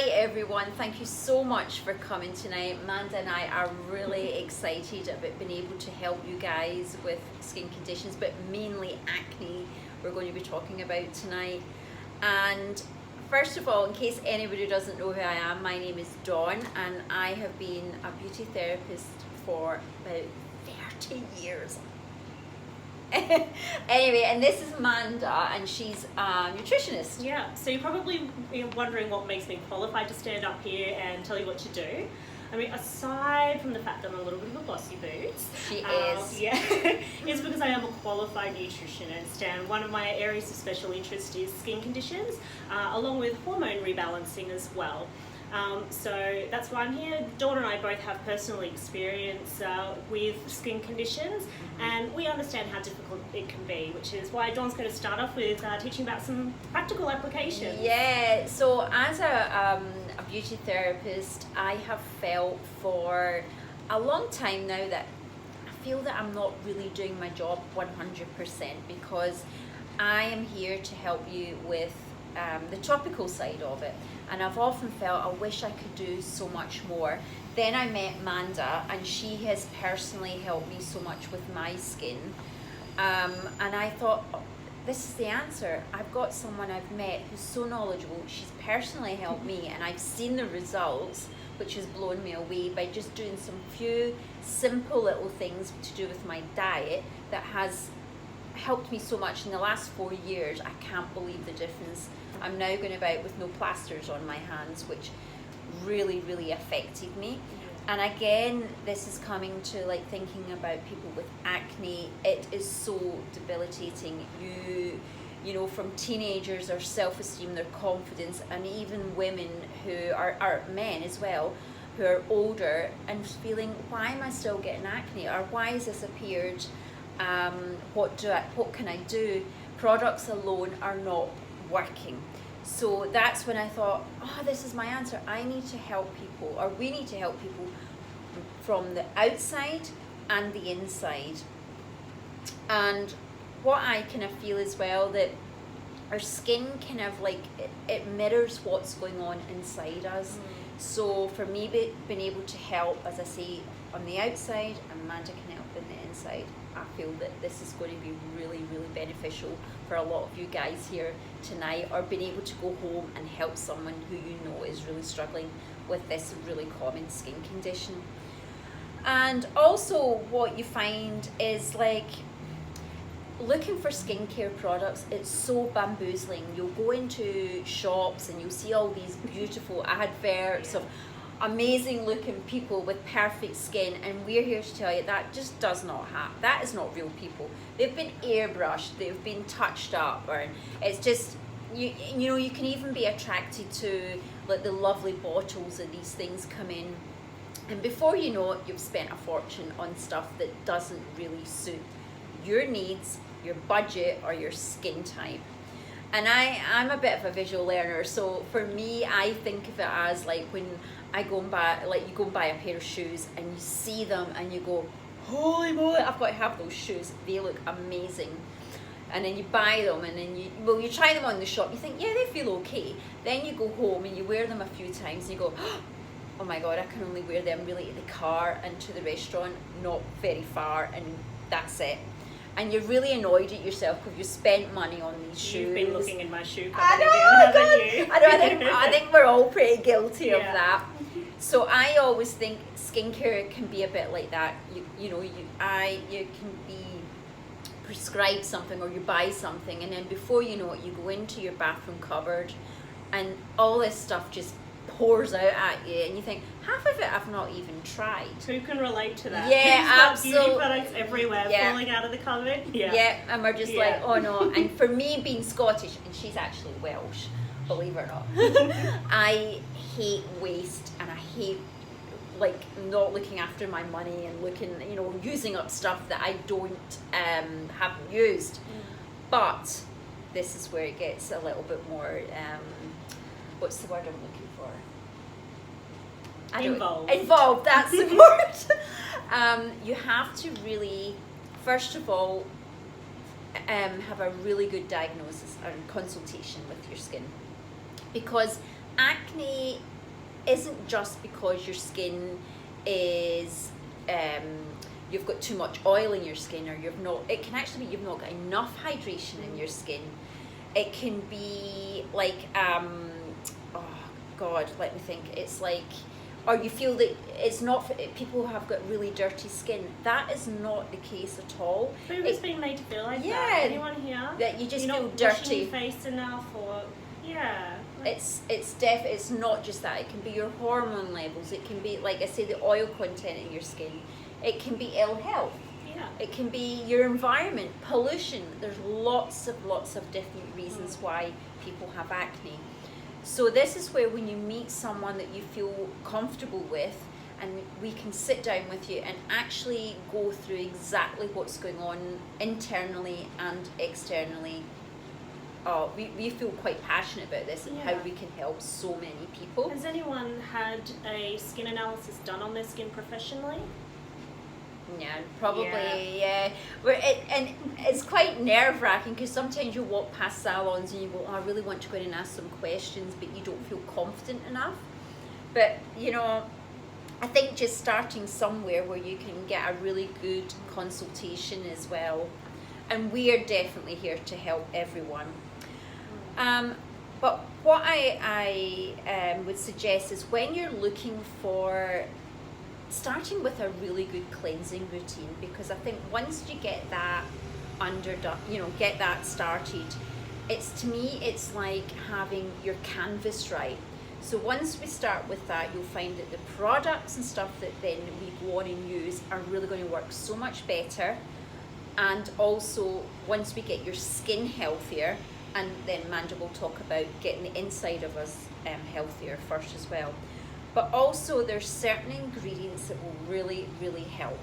Hi everyone, thank you so much for coming tonight. Amanda and I are really excited about being able to help you guys with skin conditions, but mainly acne we're going to be talking about tonight. And first of all, in case anybody doesn't know who I am, my name is Dawn and I have been a beauty therapist for about 30 years. Anyway, and this is Amanda, and she's a nutritionist. Yeah, so you're probably wondering what makes me qualified to stand up here and tell you what to do. I mean, aside from the fact that I'm a little bit of a bossy boots. She is. Yeah, it's because I am a qualified nutritionist, and one of my areas of special interest is skin conditions, along with hormone rebalancing as well. So that's why I'm here. Dawn and I both have personal experience with skin conditions, and we understand how difficult it can be, which is why Dawn's going to start off with teaching about some practical applications. Yeah, so as a beauty therapist, I have felt for a long time now that I feel that I'm not really doing my job 100%, because I am here to help you with the topical side of it, and I've often felt I wish I could do so much more. Then I met Amanda, and she has personally helped me so much with my skin, and I thought, oh, this is the answer. I've got someone I've met who's so knowledgeable. She's personally helped me, and I've seen the results, which has blown me away, by just doing some few simple little things to do with my diet that has helped me so much in the last 4 years. I can't believe the difference. I'm now going about with no plasters on my hands, which really affected me. And again, this is coming to like thinking about people with acne. It is so debilitating. You know, from teenagers, their self-esteem, their confidence, and even women who are men as well, who are older and feeling, why am I still getting acne, or why has this appeared? What can I do? Products alone are not working. So that's when I thought, oh, this is my answer. I need to help people, or we need to help people from the outside and the inside. And what I kind of feel as well, that our skin kind of like, it mirrors what's going on inside us. So for me, being able to help, as I say, on the outside, and Amanda can help in the inside, I feel that this is going to be really beneficial for a lot of you guys here tonight, or being able to go home and help someone who you know is really struggling with this really common skin condition. And also what you find is, like, looking for skincare products, it's so bamboozling. You'll go into shops and you'll see all these beautiful adverts of amazing looking people with perfect skin, and we're here to tell you that just does not happen. That is not real people. They've been airbrushed, they've been touched up, or it's just, you know, you can even be attracted to like the lovely bottles of these things come in, and before you know it, you've spent a fortune on stuff that doesn't really suit your needs, your budget, or your skin type. And I'm a bit of a visual learner, so for me, I think of it as like when I go and buy, like you go and buy a pair of shoes and you see them and you go, holy moly, I've got to have those shoes. They look amazing. And then you buy them, and then you try them on the shop. You think, yeah, they feel okay. Then you go home and you wear them a few times and you go, oh my God, I can only wear them really to the car and to the restaurant, not very far, and that's it. And you're really annoyed at yourself because you spent money on these shoes. You've been looking in my shoe I cupboard know, again, haven't you? I think we're all pretty guilty of that. So I always think skincare can be a bit like that. You can be prescribed something, or you buy something, and then before you know it, you go into your bathroom cupboard and all this stuff just pours out at you, and you think, half of it I've not even tried. Who can relate to that? Yeah, Who's got beauty products everywhere, Yeah. falling out of the cupboard. Yeah, and we're just like, oh no. And for me, being Scottish, and she's actually Welsh, believe it or not, I hate waste, and I hate like not looking after my money and using up stuff that I haven't used. But this is where it gets a little bit more what's the word I'm looking for? Involved, that's the word. You have to really, first of all, have a really good diagnosis and consultation with your skin, because acne isn't just because your skin is you've got too much oil in your skin, or you've not. It can actually be you've not got enough hydration in your skin. It can be like oh God, let me think. It's like, or you feel that it's not for people who have got really dirty skin. That is not the case at all. Who's being made to feel like that? Yeah, Anyone here? that you just You're feel not dirty. washing your face enough, or yeah. It's not just that. It can be your hormone levels. It can be, like I say, the oil content in your skin. It can be ill health. Yeah. It can be your environment, pollution. There's lots of different reasons why people have acne. So this is where when you meet someone that you feel comfortable with, and we can sit down with you and actually go through exactly what's going on internally and externally. We feel quite passionate about this and how we can help so many people. Has anyone had a skin analysis done on their skin professionally? Yeah, probably, yeah. And it's quite nerve-wracking because sometimes you walk past salons and you go, I really want to go in and ask some questions, but you don't feel confident enough. But, you know, I think just starting somewhere where you can get a really good consultation as well. And we are definitely here to help everyone. But what I would suggest is when you're looking for starting with a really good cleansing routine, because I think once you get that underdone, get that started, to me it's like having your canvas right. So once we start with that, you'll find that the products and stuff that then we go on and use are really going to work so much better. And also once we get your skin healthier, and then Amanda will talk about getting the inside of us healthier first as well. But also there's certain ingredients that will really, really help.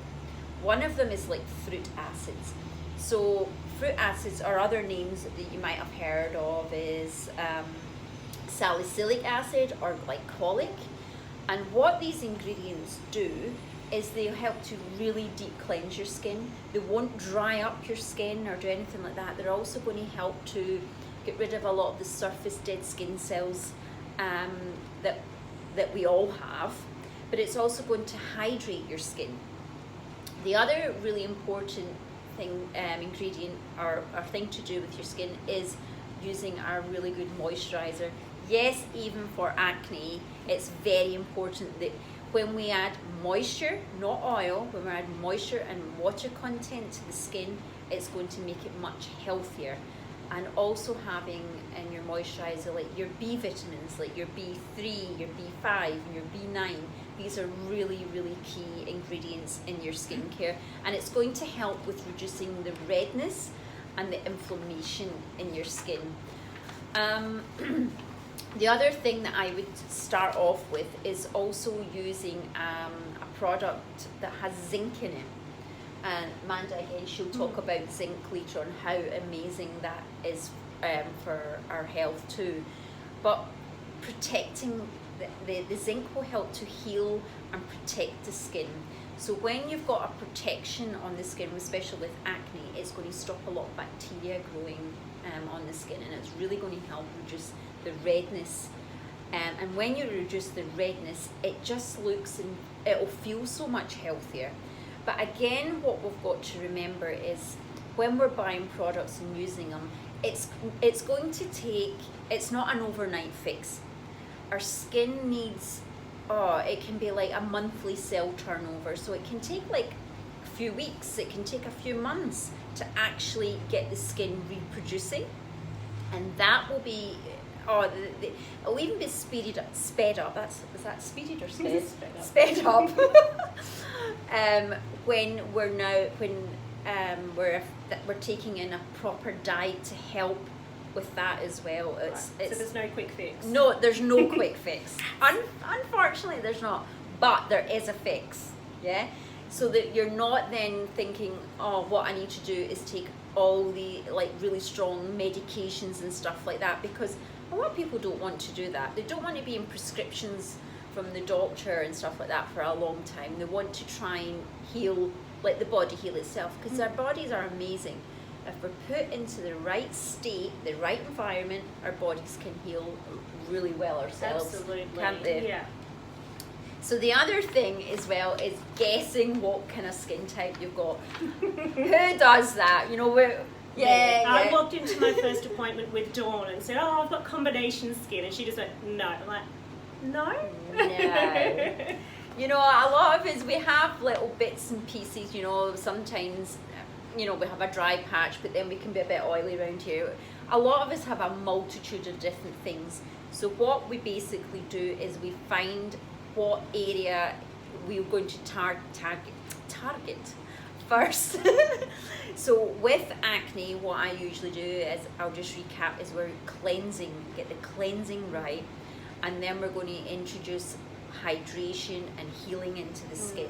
One of them is like fruit acids. So fruit acids, or other names that you might have heard of, is salicylic acid or glycolic. And what these ingredients do is they help to really deep cleanse your skin. They won't dry up your skin or do anything like that. They're also going to help to get rid of a lot of the surface dead skin cells that we all have, but it's also going to hydrate your skin. The other really important thing, ingredient or thing to do with your skin is using our really good moisturizer. Yes, even for acne, it's very important that when we add moisture, not oil, when we add moisture and water content to the skin, it's going to make it much healthier. And also having in your moisturizer like your B vitamins, like your B3, your B5, and your B9. These are really, really key ingredients in your skincare, and it's going to help with reducing the redness and the inflammation in your skin. The other thing that I would start off with is also using a product that has zinc in it. And Amanda, again, she'll talk about zinc later on, how amazing that is for our health too. But protecting the zinc will help to heal and protect the skin. So when you've got a protection on the skin, especially with acne, it's going to stop a lot of bacteria growing on the skin, and it's really going to help reduce the redness. And when you reduce the redness, it just looks and it'll feel so much healthier. But again, what we've got to remember is when we're buying products and using them, it's going to take, it's not an overnight fix. Our skin needs, it can be like a monthly cell turnover. So it can take like a few weeks, it can take a few months to actually get the skin reproducing. And that will be, it'll even be sped up. Is that speeded or sped? Sped up. When we're taking in a proper diet to help with that as well. So there's no quick fix. No, there's no quick fix. Unfortunately, there's not. But there is a fix. Yeah. So that you're not then thinking, what I need to do is take all the like really strong medications and stuff like that, because a lot of people don't want to do that. They don't want to be in prescriptions from the doctor and stuff like that for a long time. They want to try and heal, let the body heal itself, because our bodies are amazing. If we're put into the right state, the right environment, our bodies can heal really well ourselves. Absolutely. Can't they? Yeah. So the other thing as well is guessing what kind of skin type you've got. Who does that? You know, I walked into my first appointment with Dawn and said, "Oh, I've got combination skin," and she just went, "No." I'm like, "No." No. You know, a lot of us, we have little bits and pieces, you know, sometimes, you know, we have a dry patch, but then we can be a bit oily around here. A lot of us have a multitude of different things. So what we basically do is we find what area we're going to target first. So with acne, what I usually do is, I'll just recap, is we're cleansing, get the cleansing right, and then we're going to introduce hydration and healing into the skin.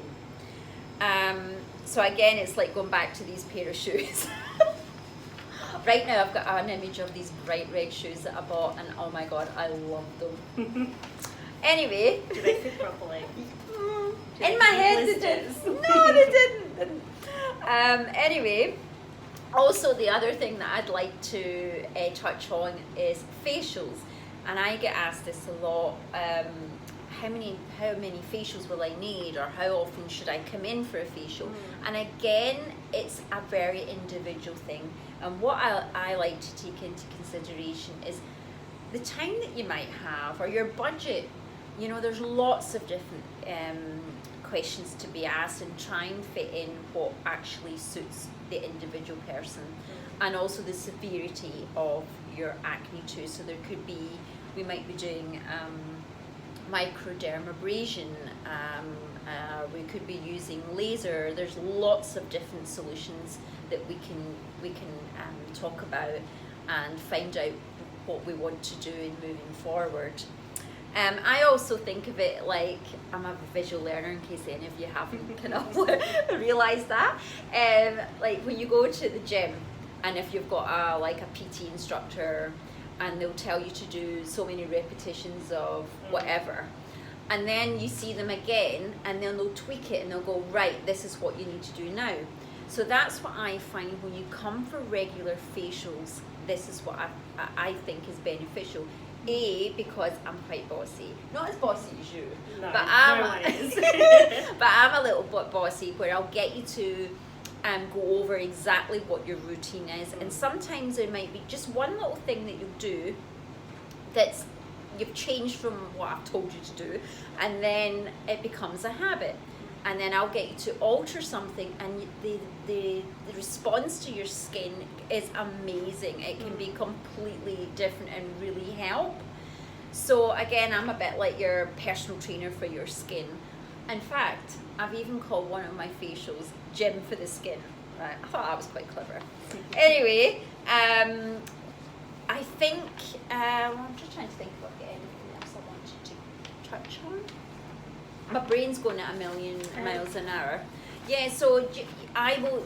So again, it's like going back to these pair of shoes. Right now I've got an image of these bright red shoes that I bought, and oh my god, I love them. Anyway. Do they fit properly? In my head they did. No, they didn't. Anyway, also the other thing that I'd like to touch on is facials. And I get asked this a lot, how many facials will I need, or how often should I come in for a facial? And again, it's a very individual thing. And what I like to take into consideration is the time that you might have, or your budget. You know, there's lots of different questions to be asked, and try and fit in what actually suits the individual person, and also the severity of your acne too. So there could be, we might be doing microdermabrasion, we could be using laser. There's lots of different solutions that we can talk about and find out what we want to do in moving forward. I also think of it like, I'm a visual learner in case any of you haven't kind of realised that. Like when you go to the gym, and if you've got a PT instructor, and they'll tell you to do so many repetitions of whatever, and then you see them again, and then they'll tweak it and they'll go, right, this is what you need to do now. So that's what I find when you come for regular facials. This is what I think is beneficial. Because I'm quite bossy, not as bossy as you, no, but I'm a little bit bossy, where I'll get you to go over exactly what your routine is. And sometimes there might be just one little thing that you'll do that's you've changed from what I've told you to do, and then it becomes a habit. And then I'll get you to alter something, and the response to your skin is amazing. It can be completely different and really help. So again, I'm a bit like your personal trainer for your skin. In fact, I've even called one of my facials Gym for the Skin. Right? I thought that was quite clever. Anyway, I think, I'm just trying to think if I've got anything else I wanted to touch on. My brain's going at 1,000,000 miles an hour. Yeah, so I will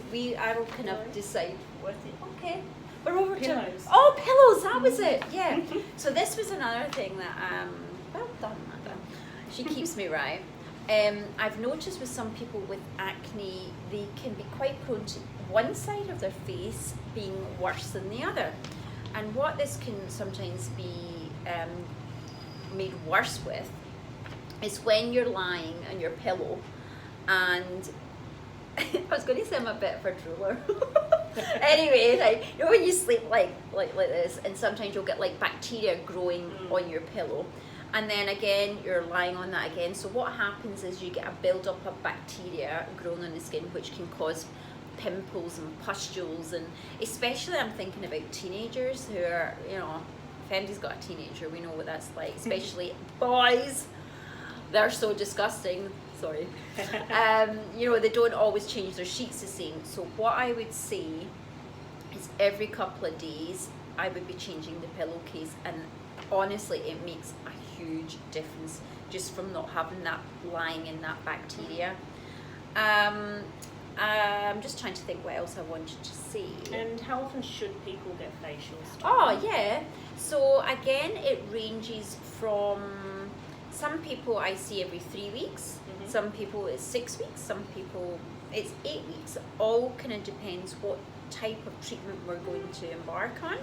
kind of decide what it. Okay, we're over pillows. to. Oh, pillows! That was it. Yeah. So this was another thing that well done, madam. She keeps me right. I've noticed with some people with acne, they can be quite prone to one side of their face being worse than the other, and what this can sometimes be made worse with is when you're lying on your pillow, and I was going to say I'm a bit of a drooler. Anyway, like, you know when you sleep like this, and sometimes you'll get like bacteria growing on your pillow, and then again you're lying on that again. So what happens is you get a build-up of bacteria growing on the skin, which can cause pimples and pustules, and especially I'm thinking about teenagers who are, you know, if anybody's got a teenager, we know what that's like, especially boys. They're so disgusting. Sorry. You know, they don't always change their sheets the same. So what I would say is every couple of days I would be changing the pillowcase, and honestly it makes a huge difference just from not having that lying in that bacteria. I'm just trying to think what else I wanted to say. And how often should people get facials? Oh yeah, so again it ranges from, some people I see every 3 weeks, some people it's 6 weeks, some people it's 8 weeks. All kind of depends what type of treatment we're going to embark on,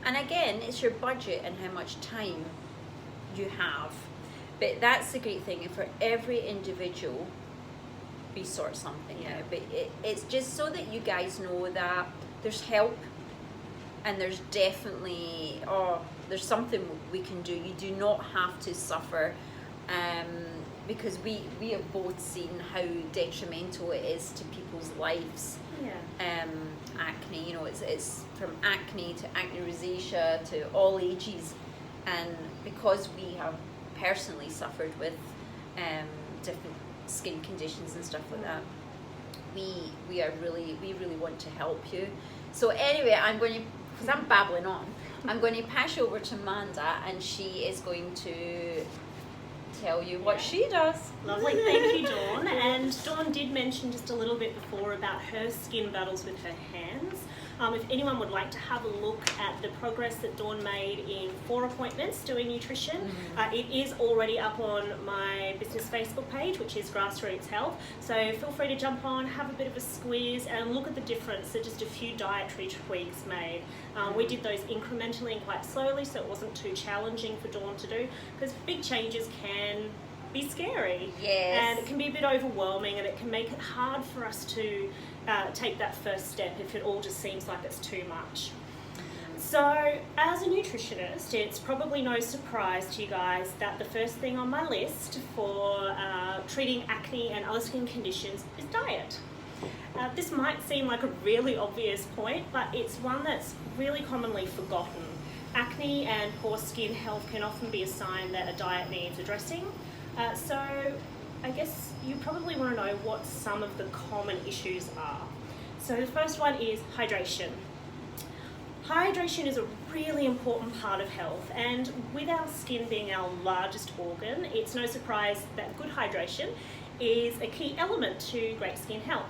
and again it's your budget and how much time you have. But that's the great thing. For every individual, we sort something out. But it's just so that you guys know that there's help, and there's definitely, there's something we can do. You do not have to suffer, because we have both seen how detrimental it is to people's lives. Acne, you know, it's from acne to acne rosacea to all ages, and because we have personally suffered with different skin conditions and stuff like that, we really want to help you. So anyway, I'm going to, because I'm babbling on, I'm going to pass you over to Amanda, and she is going to tell you what she does. Lovely, thank you, Dawn. And Dawn did mention just a little bit before about her skin battles with her hands. If anyone would like to have a look at the progress that Dawn made in 4 appointments doing nutrition, it is already up on my business Facebook page, which is Grassroots Health. So feel free to jump on, have a bit of a squeeze, and look at the difference that just a few dietary tweaks made. We did those incrementally and quite slowly, so it wasn't too challenging for Dawn to do, because big changes can be scary. Yes. And it can be a bit overwhelming, and it can make it hard for us to take that first step if it all just seems like it's too much. So as a nutritionist, it's probably no surprise to you guys that the first thing on my list for treating acne and other skin conditions is diet. This might seem like a really obvious point, but it's one that's really commonly forgotten. Acne and poor skin health can often be a sign that a diet needs addressing. So I guess you probably want to know what some of the common issues are. So the first one is hydration. Hydration is a really important part of health, and with our skin being our largest organ, it's no surprise that good hydration is a key element to great skin health.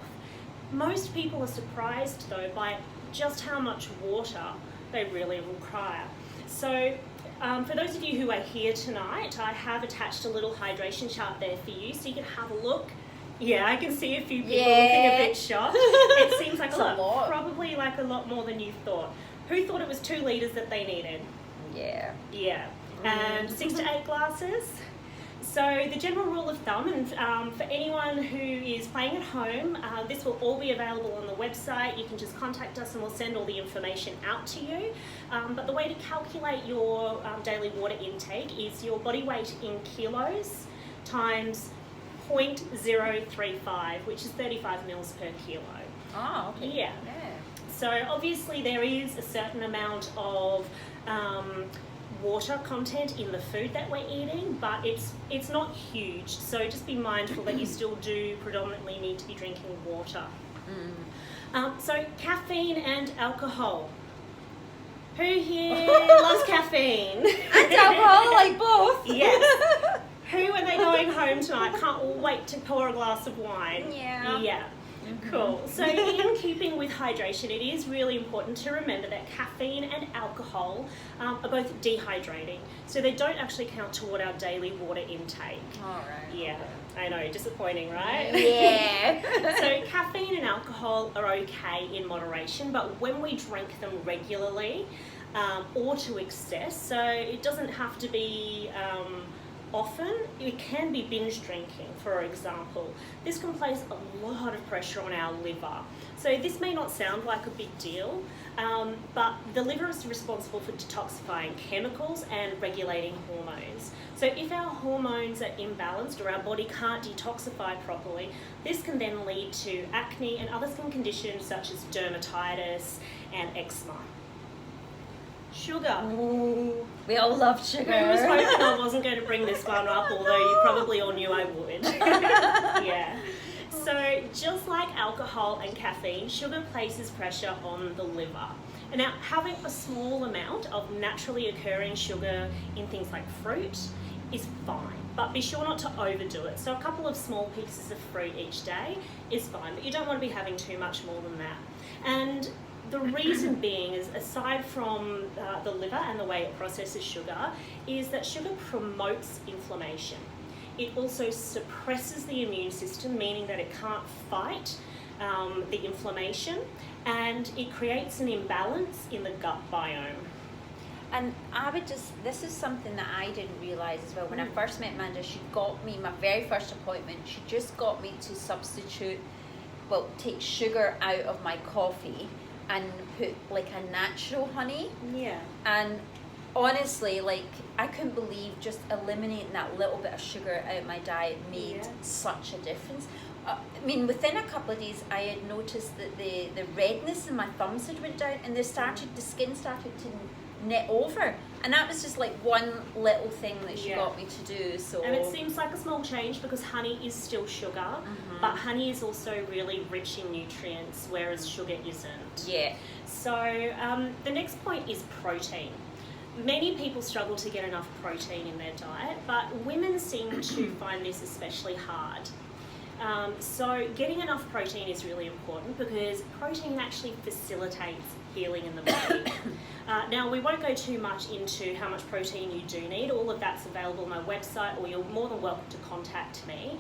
Most people are surprised though by just how much water they really require. So for those of you who are here tonight, I have attached a little hydration chart there for you, so you can have a look. Yeah, I can see a few people looking a bit shocked. It seems like a lot, probably like a lot more than you thought. Who thought it was 2 litres that they needed? Yeah. And 6 to 8 glasses. So the general rule of thumb, and for anyone who is playing at home, this will all be available on the website. You can just contact us and we'll send all the information out to you. But the way to calculate your daily water intake is your body weight in kilos times 0.035, which is 35 mils per kilo. Oh, okay. Yeah. So obviously there is a certain amount of water content in the food that we're eating, but it's not huge, so just be mindful that you still do predominantly need to be drinking water. So caffeine and alcohol. Who here loves caffeine? And alcohol, like both. Yes. Who, when they're going home tonight, can't wait to pour a glass of wine? Yeah. Cool. So in keeping with hydration, it is really important to remember that caffeine and alcohol are both dehydrating. So they don't actually count toward our daily water intake. All right. Yeah, I know, disappointing, right? Yeah. So caffeine and alcohol are okay in moderation, but when we drink them regularly or to excess, so it doesn't have to be often, it can be binge drinking, for example. This can place a lot of pressure on our liver. So this may not sound like a big deal, but the liver is responsible for detoxifying chemicals and regulating hormones. So if our hormones are imbalanced or our body can't detoxify properly, this can then lead to acne and other skin conditions such as dermatitis and eczema. Sugar. Ooh, we all love sugar. I was hoping I wasn't going to bring this one up, although you probably all knew I would. Yeah. So just like alcohol and caffeine, sugar places pressure on the liver. And now having a small amount of naturally occurring sugar in things like fruit is fine, but be sure not to overdo it. So a couple of small pieces of fruit each day is fine, but you don't want to be having too much more than that. And the reason being is, aside from the liver and the way it processes sugar, is that sugar promotes inflammation. It also suppresses the immune system, meaning that it can't fight the inflammation, and it creates an imbalance in the gut biome. And I would this is something that I didn't realise as well. When I first met Amanda, she got me, my very first appointment, she just got me to take sugar out of my coffee and put like a natural honey. Yeah. And honestly, like, I couldn't believe just eliminating that little bit of sugar out of my diet made such a difference. I mean, within a couple of days, I had noticed that the redness in my thumbs had went down, and the skin started to knit over, and that was just like one little thing that she got me to do. So, and it seems like a small change because honey is still sugar, but honey is also really rich in nutrients, whereas sugar isn't. Yeah. So the next point is protein. Many people struggle to get enough protein in their diet, but women seem to find this especially hard. So getting enough protein is really important because protein actually facilitates healing in the body. Now, we won't go too much into how much protein you do need. All of that's available on my website, or you're more than welcome to contact me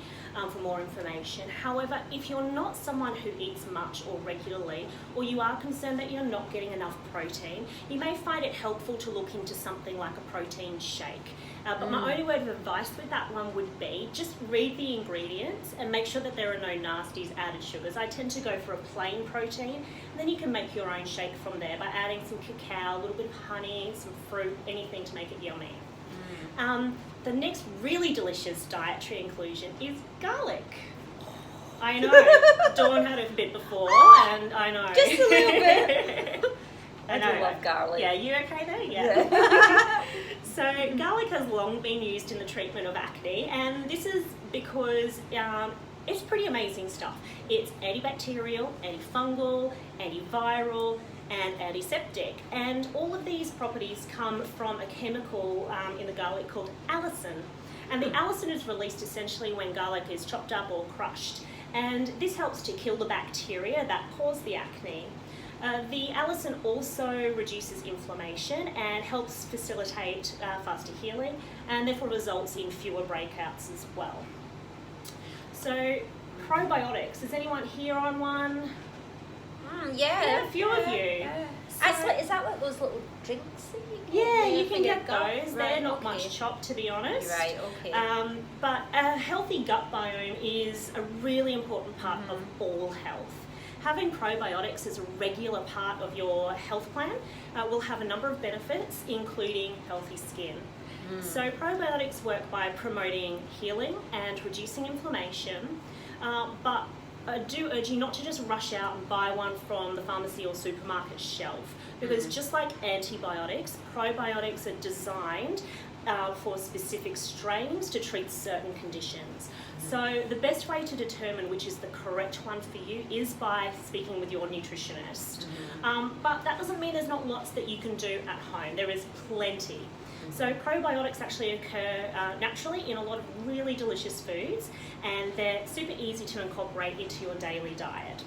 for more information. However, if you're not someone who eats much or regularly, or you are concerned that you're not getting enough protein, you may find it helpful to look into something like a protein shake. But my only word of advice with that one would be just read the ingredients and make sure that there are no nasties, added sugars. I tend to go for a plain protein, and then you can make your own shake from there by adding some cacao, a little bit of honey, some fruit, anything to make it yummy. The next really delicious dietary inclusion is garlic. I know, Dawn had a bit before, and I know. Just a little bit. I do love garlic. Yeah, you okay there? Yeah. So garlic has long been used in the treatment of acne, and this is because it's pretty amazing stuff. It's antibacterial, antifungal, antiviral, and antiseptic, and all of these properties come from a chemical in the garlic called allicin. And the allicin is released essentially when garlic is chopped up or crushed, and this helps to kill the bacteria that cause the acne. The allicin also reduces inflammation and helps facilitate faster healing, and therefore results in fewer breakouts as well. So probiotics, is anyone here on one? Yeah, a few of you. Yeah. So, is that like those little drinks that you get? Yeah, you can get those. Right, They're not much chopped, to be honest. Right, okay. But a healthy gut biome is a really important part of all health. Having probiotics as a regular part of your health plan will have a number of benefits, including healthy skin. So probiotics work by promoting healing and reducing inflammation, but I do urge you not to just rush out and buy one from the pharmacy or supermarket shelf, because just like antibiotics, probiotics are designed for specific strains to treat certain conditions. So the best way to determine which is the correct one for you is by speaking with your nutritionist. But that doesn't mean there's not lots that you can do at home. There is plenty. So probiotics actually occur naturally in a lot of really delicious foods, and they're super easy to incorporate into your daily diet.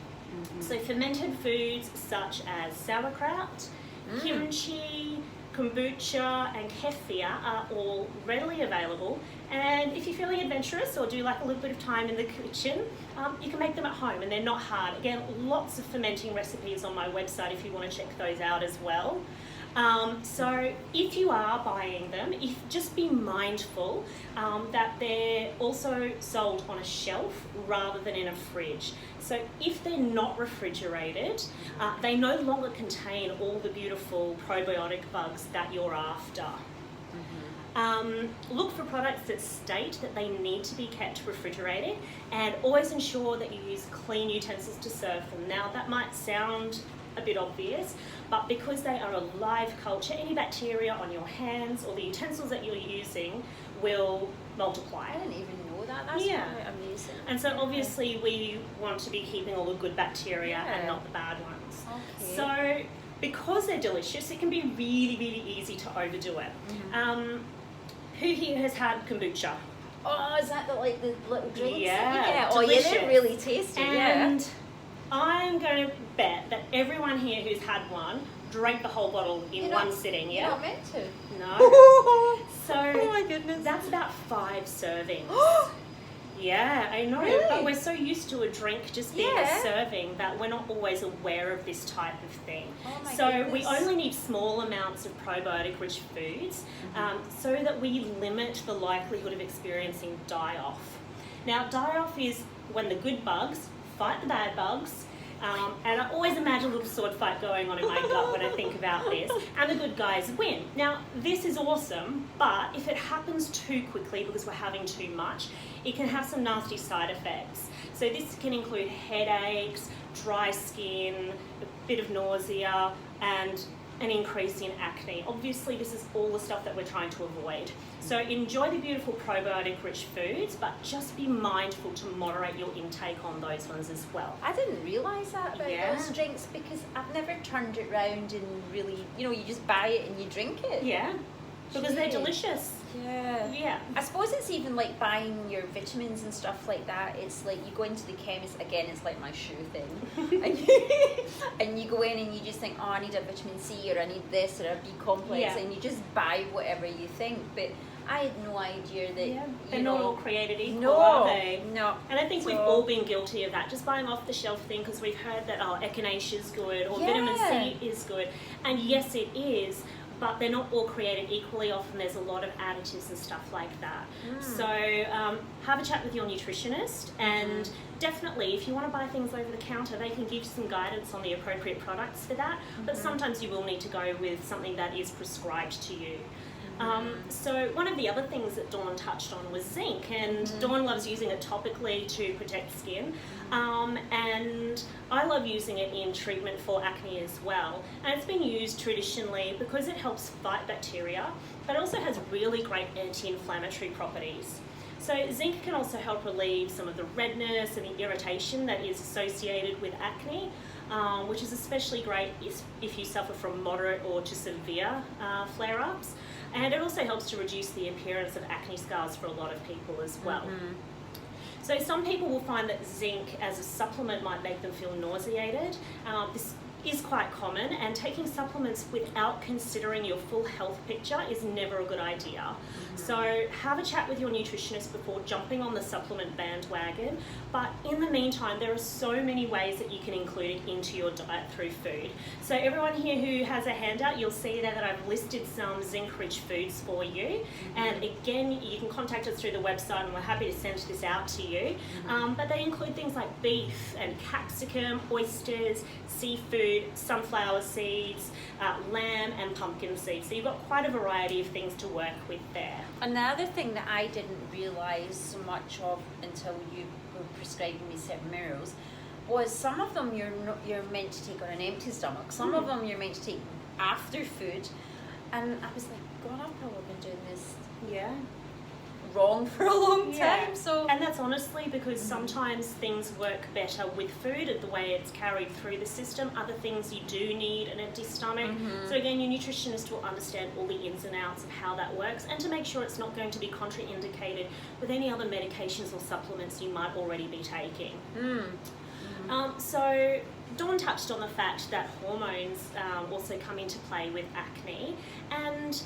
So fermented foods such as sauerkraut, kimchi, kombucha and kefir are all readily available, and if you're feeling adventurous or do like a little bit of time in the kitchen, you can make them at home, and they're not hard. Again, lots of fermenting recipes on my website if you want to check those out as well. So if you are buying them, just be mindful that they're also sold on a shelf rather than in a fridge. So if they're not refrigerated, they no longer contain all the beautiful probiotic bugs that you're after. Look for products that state that they need to be kept refrigerated, and always ensure that you use clean utensils to serve them. Now, that might sound a bit obvious, but because they are a live culture, any bacteria on your hands or the utensils that you're using will multiply. I didn't even know that. That's quite amazing. And so obviously we want to be keeping all the good bacteria and not the bad ones. Okay. So because they're delicious, it can be really, really easy to overdo it. Who here has had kombucha? Oh, is that the little drinks? Yeah. Oh, yeah, they're really tasty. And I'm going to bet that everyone here who's had one drank the whole bottle in one sitting. Yeah. You're not meant to. No. So oh my goodness. That's about 5 servings. Yeah, I know. Really? But we're so used to a drink just being Yeah. a serving that we're not always aware of this type of thing. Oh my So goodness. we only need small amounts of probiotic-rich foods so that we limit the likelihood of experiencing die-off. Now, die-off is when the good bugs fight the bad bugs. And I always imagine a little sword fight going on in my gut when I think about this, and the good guys win. Now, this is awesome, but if it happens too quickly because we're having too much, it can have some nasty side effects. So this can include headaches, dry skin, a bit of nausea, and an increase in acne. Obviously, this is all the stuff that we're trying to avoid. So enjoy the beautiful probiotic-rich foods, but just be mindful to moderate your intake on those ones as well. I didn't realise that about Yeah. those drinks because I've never turned it round and really, you just buy it and you drink it. Yeah, because they're Gee. delicious. Yeah. Yeah. I suppose it's even like buying your vitamins and stuff like that. It's like you go into the chemist, again, it's like my shoe thing. and you go in and you just think, oh, I need a vitamin C or I need this or a B complex, Yeah. and you just buy whatever you think. But I had no idea that, They're not all created equal, no, are they? no. And I think we've So- all been guilty of that, just buying off the shelf thing because we've heard that echinacea is good or vitamin Yeah. C is good. And yes, it is, but they're not all created equally. Often there's a lot of additives and stuff like that. So have a chat with your nutritionist, and definitely if you want to buy things over the counter, they can give you some guidance on the appropriate products for that. But sometimes you will need to go with something that is prescribed to you. So one of the other things that Dawn touched on was zinc, and Dawn loves using it topically to protect skin, and I love using it in treatment for acne as well. And it's been used traditionally because it helps fight bacteria, but it also has really great anti-inflammatory properties. So zinc can also help relieve some of the redness and the irritation that is associated with acne, which is especially great if you suffer from moderate or to severe flare-ups. And it also helps to reduce the appearance of acne scars for a lot of people as well. So some people will find that zinc as a supplement might make them feel nauseated. This is quite common, and taking supplements without considering your full health picture is never a good idea. So have a chat with your nutritionist before jumping on the supplement bandwagon. But in the meantime, there are so many ways that you can include it into your diet through food. So everyone here who has a handout, you'll see there that I've listed some zinc-rich foods for you. And again, you can contact us through the website and we're happy to send this out to you. But they include things like beef and capsicum, oysters, seafood, sunflower seeds, lamb and pumpkin seeds. So you've got quite a variety of things to work with there. Another thing that I didn't realise so much of until you were prescribing me certain minerals was some of them you're meant to take on an empty stomach. Some of them you're meant to take after food. And I was like, God, I've probably been doing this wrong for a long time. And that's honestly because sometimes things work better with food and the way it's carried through the system. Other things you do need an empty stomach. So again, your nutritionist will understand all the ins and outs of how that works, and to make sure it's not going to be contraindicated with any other medications or supplements you might already be taking. So Dawn touched on the fact that hormones also come into play with acne, and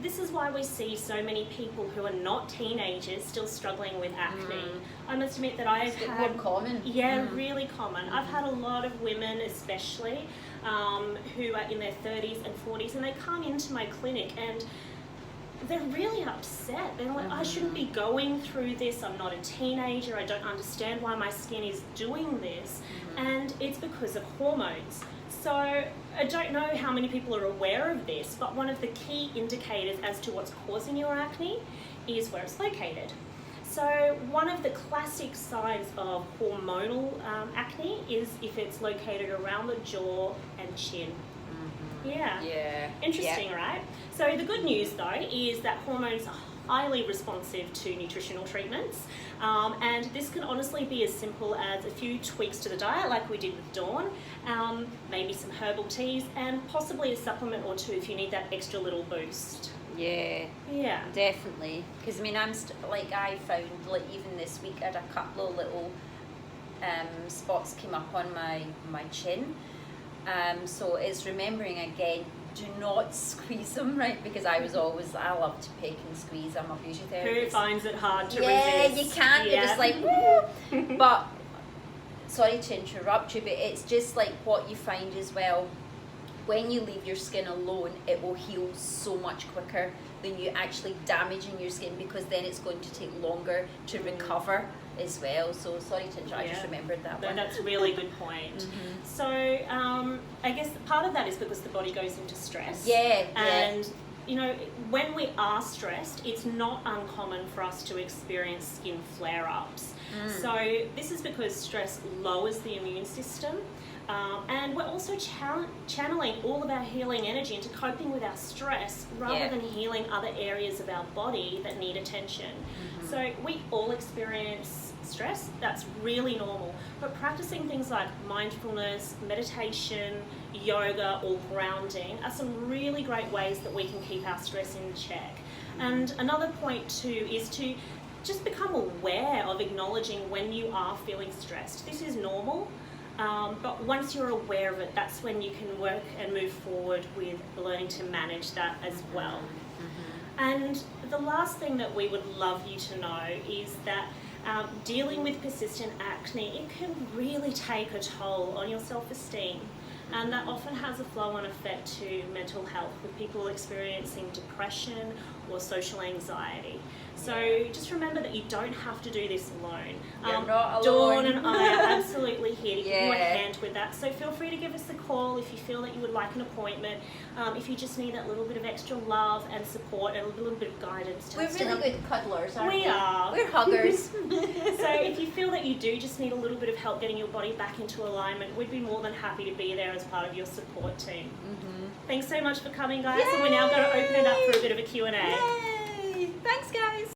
this is why we see so many people who are not teenagers still struggling with acne. I must admit that I've It's had... more common. Yeah, really common. I've had a lot of women especially who are in their 30s and 40s, and they come into my clinic and they're really upset. They're like, I shouldn't be going through this. I'm not a teenager. I don't understand why my skin is doing this. And it's because of hormones. So I don't know how many people are aware of this, but one of the key indicators as to what's causing your acne is where it's located. So one of the classic signs of hormonal acne is if it's located around the jaw and chin. Yeah. Interesting, right? So the good news though is that hormones are highly responsive to nutritional treatments, and this can honestly be as simple as a few tweaks to the diet like we did with Dawn, maybe some herbal teas, and possibly a supplement or two if you need that extra little boost. Yeah, definitely. Because I mean, I found like even this week I had a couple of little spots came up on my chin. So it's remembering again do not squeeze them, right? Because I love to pick and squeeze. I'm a beauty therapist. Who finds it hard to yeah, resist? you can't. You're just like, woo. But sorry to interrupt you, but it's just like what you find as well. When you leave your skin alone, it will heal so much quicker than you actually damaging your skin, because then it's going to take longer to recover as well. So sorry to interrupt, I just remembered that one. That's a really good point. So I guess part of that is because the body goes into stress. And you know, when we are stressed, it's not uncommon for us to experience skin flare-ups. So this is because stress lowers the immune system. And we're also channeling all of our healing energy into coping with our stress rather than healing other areas of our body that need attention. So we all experience stress, that's really normal. But practicing things like mindfulness, meditation, yoga, or grounding are some really great ways that we can keep our stress in check. And another point too is to just become aware of acknowledging when you are feeling stressed. This is normal. But once you're aware of it, that's when you can work and move forward with learning to manage that as well. And the last thing that we would love you to know is that dealing with persistent acne, it can really take a toll on your self-esteem. And that often has a flow-on effect to mental health, with people experiencing depression or social anxiety. So just remember that you don't have to do this alone. You're not alone. Dawn and I are absolutely here to give you a hand with that. So feel free to give us a call if you feel that you would like an appointment. If you just need that little bit of extra love and support and a little bit of guidance. We're really good cuddlers, aren't we? We are. We're huggers. So if you feel that you do just need a little bit of help getting your body back into alignment, we'd be more than happy to be there as part of your support team. Thanks so much for coming, guys. Yay! And we're now going to open it up for a bit of a Q&A. Yay! Thanks, guys.